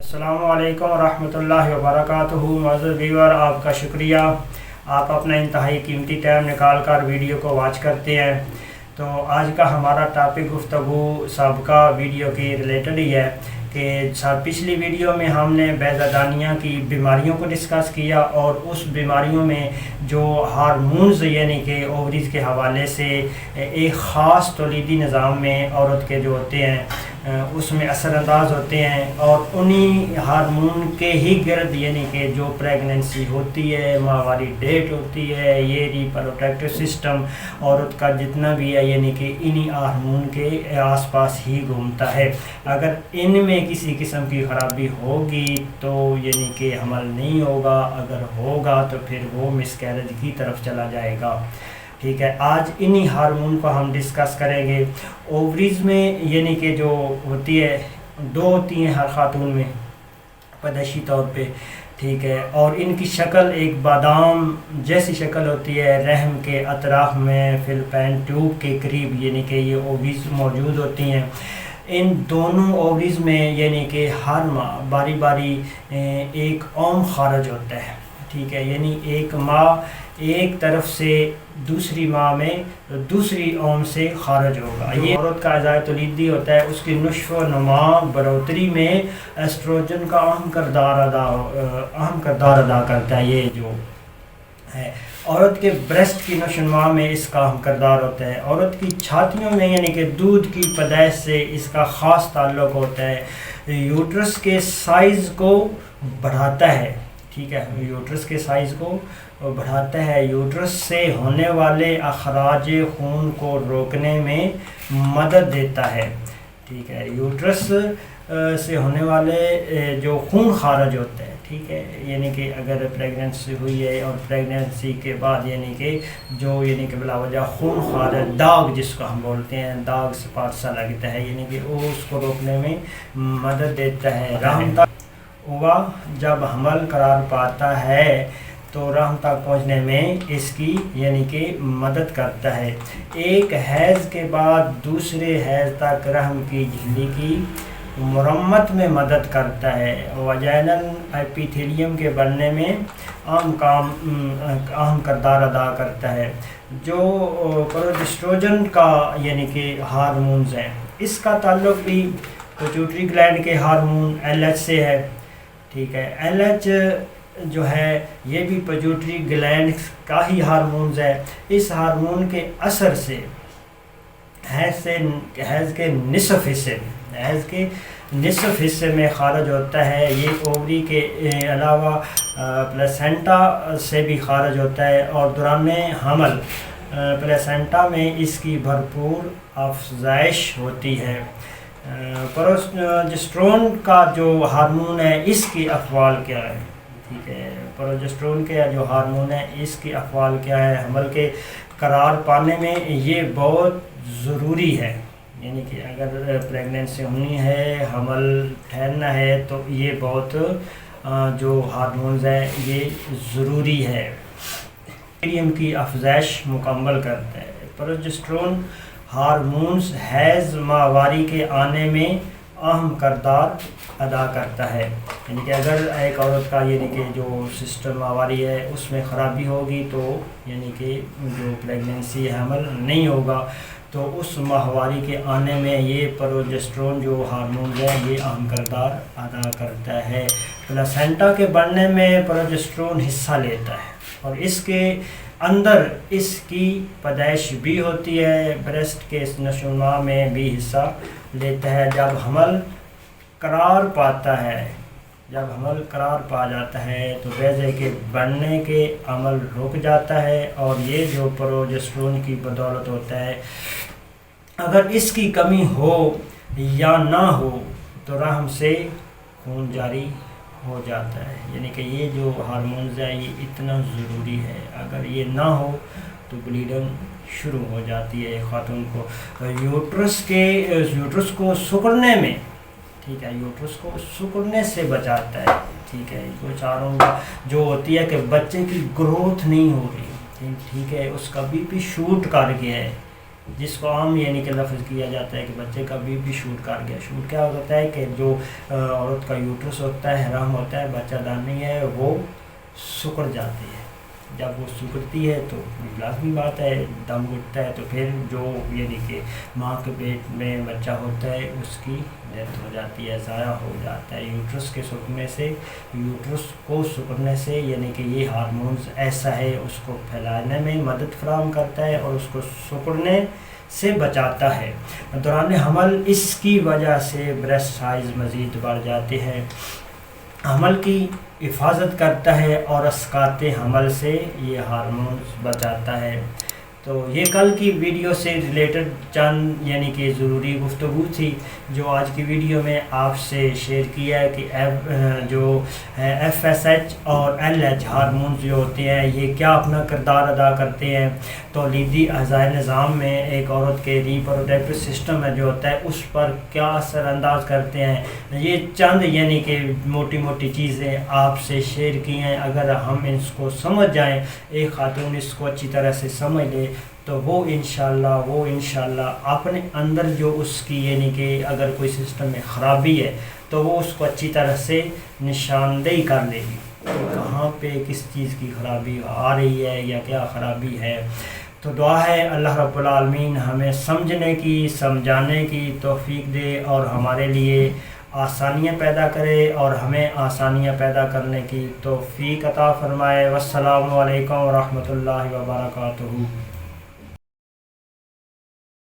السلام علیکم ورحمۃ اللہ وبرکاتہ۔ معزز ویور، آپ کا شکریہ، آپ اپنا انتہائی قیمتی ٹائم نکال کر ویڈیو کو واچ کرتے ہیں۔ تو آج کا ہمارا ٹاپک گفتگو سابقہ ویڈیو کی ریلیٹڈ ہی ہے کہ پچھلی ویڈیو میں ہم نے بیضہ کی بیماریوں کو ڈسکس کیا، اور اس بیماریوں میں جو ہارمونز یعنی کہ اووریز کے حوالے سے ایک خاص تولیدی نظام میں عورت کے جو ہوتے ہیں اس میں اثر انداز ہوتے ہیں، اور انہی ہارمون کے ہی گرد یعنی کہ جو پریگننسی ہوتی ہے، ماہواری ڈیٹ ہوتی ہے، یہ ریپروڈکٹیو سسٹم عورت کا جتنا بھی ہے یعنی کہ انہی ہارمون کے آس پاس ہی گھومتا ہے۔ اگر ان میں کسی قسم کی خرابی ہوگی تو یعنی کہ حمل نہیں ہوگا، اگر ہوگا تو پھر وہ مسکیریج کی طرف چلا جائے گا۔ ٹھیک ہے، آج انہی ہارمون کو ہم ڈسکس کریں گے۔ اووریز میں یعنی کہ جو ہوتی ہے، دو ہوتی ہیں ہر خاتون میں پیدائشی طور پہ، ٹھیک ہے، اور ان کی شکل ایک بادام جیسی شکل ہوتی ہے، رحم کے اطراف میں فلپین ٹیوب کے قریب یعنی کہ یہ اووریز موجود ہوتی ہیں۔ ان دونوں اووریز میں یعنی کہ ہر ماہ باری باری ایک اوم خارج ہوتا ہے، ٹھیک ہے، یعنی ایک ماہ ایک طرف سے دوسری ماہ میں دوسری اوم سے خارج ہوگا۔ یہ عورت کا اعضائے تولیدی ہوتا ہے، اس کی نشو و نما بڑھوتری میں ایسٹروجن کا اہم کردار ادا کرتا ہے۔ یہ جو ہے عورت کے بریسٹ کی نشو و نما میں اس کا اہم کردار ہوتا ہے۔ عورت کی چھاتیوں میں یعنی کہ دودھ کی پیدائش سے اس کا خاص تعلق ہوتا ہے۔ یوٹرس کے سائز کو بڑھاتا ہے، ٹھیک ہے، یوٹرس کے سائز کو بڑھاتا ہے۔ یوٹرس سے ہونے والے اخراج خون کو روکنے میں مدد دیتا ہے، ٹھیک ہے، یوٹرس سے ہونے والے جو خون خارج ہوتا ہے، ٹھیک ہے، یعنی کہ اگر پریگننسی ہوئی ہے اور پریگننسی کے بعد یعنی کہ جو یعنی کہ بلا وجہ خون خارج، داغ جس کو ہم بولتے ہیں، داغ سپاٹ سا لگتا ہے، یعنی کہ وہ اس کو روکنے میں مدد دیتا ہے۔ رحم تک ہوا جب حمل قرار پاتا ہے تو رحم تک پہنچنے میں اس کی یعنی کہ مدد کرتا ہے۔ ایک حیض کے بعد دوسرے حیض تک رحم کی جھلی کی مرمت میں مدد کرتا ہے۔ وجائنل ایپیتھیلیم کے بننے میں اہم کردار ادا کرتا ہے۔ جو پروجسٹروجن کا یعنی کہ ہارمونز ہیں، اس کا تعلق بھی پیٹیوٹری گلینڈ کے ہارمون LH سے ہے، ٹھیک ہے۔ LH جو ہے یہ بھی پیٹیوٹری گلینڈ کا ہی ہارمونز ہے۔ اس ہارمون کے اثر سے حیض کے نصف حصے میں خارج ہوتا ہے۔ یہ اووری کے علاوہ پلیسنٹا سے بھی خارج ہوتا ہے، اور دوران حمل پلیسنٹا میں اس کی بھرپور افزائش ہوتی ہے۔ پروجسٹرون کا جو ہارمون ہے، اس کی افعال کیا ہے، ٹھیک ہے، پروجسٹرون کے جو ہارمون ہے اس کی افعال کیا ہے؟ حمل کے قرار پانے میں یہ بہت ضروری ہے، یعنی کہ اگر پریگننسی ہونی ہے، حمل ٹھہرنا ہے تو یہ بہت جو ہارمونز ہیں یہ ضروری ہے۔ ایریم کی افزائش مکمل کرتا ہے۔ پروجسٹرون ہارمونز حیض ماہواری کے آنے میں اہم کردار ادا کرتا ہے، یعنی کہ اگر ایک عورت کا یعنی کہ جو سسٹم ماہواری ہے اس میں خرابی ہوگی تو یعنی کہ جو پریگننسی حمل نہیں ہوگا، تو اس ماہواری کے آنے میں یہ پروجسٹرون جو ہارمون ہے یہ اہم کردار ادا کرتا ہے۔ پلاسینٹا کے بننے میں پروجسٹرون حصہ لیتا ہے، اور اس کے اندر اس کی پیدائش بھی ہوتی ہے، بریسٹ کے نشو و نما میں بھی حصہ لیتا ہے۔ جب حمل قرار پا جاتا ہے تو بیضے کے بڑھنے کے عمل رک جاتا ہے، اور یہ جو پروجسٹرون کی بدولت ہوتا ہے، اگر اس کی کمی ہو یا نہ ہو تو رحم سے خون جاری ہو جاتا ہے، یعنی کہ یہ جو ہارمونز ہے یہ اتنا ضروری ہے۔ اگر یہ نہ ہو تو بلیڈنگ شروع ہو جاتی ہے خاتون کو۔ یوٹرس کو سکڑنے میں، ٹھیک ہے، یوٹرس کو سکڑنے سے بچاتا ہے، ٹھیک ہے، جو ہوتی ہے کہ بچے کی گروتھ نہیں ہو رہی، ٹھیک ہے، اس کا BP شوٹ کر گیا ہے، جس کو عام یعنی کہ لفظ کیا جاتا ہے کہ بچے کا بی پی شوٹ کر گیا. شوٹ کیا ہوتا ہے کہ جو عورت کا یوٹرس ہوتا ہے، حرام ہوتا ہے، بچہ دانی ہے، وہ سکڑ جاتی ہے. جب وہ سکڑتی ہے تو لازمی بات ہے دم گھٹتا ہے، تو پھر جو یعنی کہ ماں کے پیٹ میں بچہ ہوتا ہے اس کی ڈیتھ ہو جاتی ہے، ضائع ہو جاتا ہے. یوٹرس کے سکڑنے سے، یوٹرس کو سکڑنے سے یعنی کہ یہ ہارمونز ایسا ہے اس کو پھیلانے میں مدد فراہم کرتا ہے اور اس کو سکڑنے سے بچاتا ہے. دوران حمل اس کی وجہ سے بریسٹ سائز مزید بڑھ جاتے ہیں، حمل کی حفاظت کرتا ہے اور اسقاط حمل سے یہ ہارمونز بچاتا ہے. تو یہ کل کی ویڈیو سے ریلیٹڈ چند یعنی کہ ضروری گفتگو تھی جو آج کی ویڈیو میں آپ سے شیئر کیا ہے کہ جو ایف ایس ایچ اور ایل ایچ ہارمونز جو ہوتے ہیں یہ کیا اپنا کردار ادا کرتے ہیں تولیدی اعضائے نظام میں. ایک عورت کے ریپروڈکٹیو سسٹم میں جو ہوتا ہے اس پر کیا اثر انداز کرتے ہیں. یہ چند یعنی کہ موٹی موٹی چیزیں آپ سے شیئر کی ہیں. اگر ہم اس کو سمجھ جائیں، ایک خاتون اس کو اچھی طرح سے سمجھ لے تو وہ انشاءاللہ اپنے اندر جو اس کی یعنی کہ اگر کوئی سسٹم میں خرابی ہے تو وہ اس کو اچھی طرح سے نشاندہی کر لے گی کہ کہاں پہ کس چیز کی خرابی آ رہی ہے یا کیا خرابی ہے. تو دعا ہے اللہ رب العالمین ہمیں سمجھنے کی، سمجھانے کی توفیق دے اور ہمارے لیے آسانیاں پیدا کرے اور ہمیں آسانیاں پیدا کرنے کی توفیق عطا فرمائے. والسلام علیکم ورحمۃ اللہ وبرکاتہ.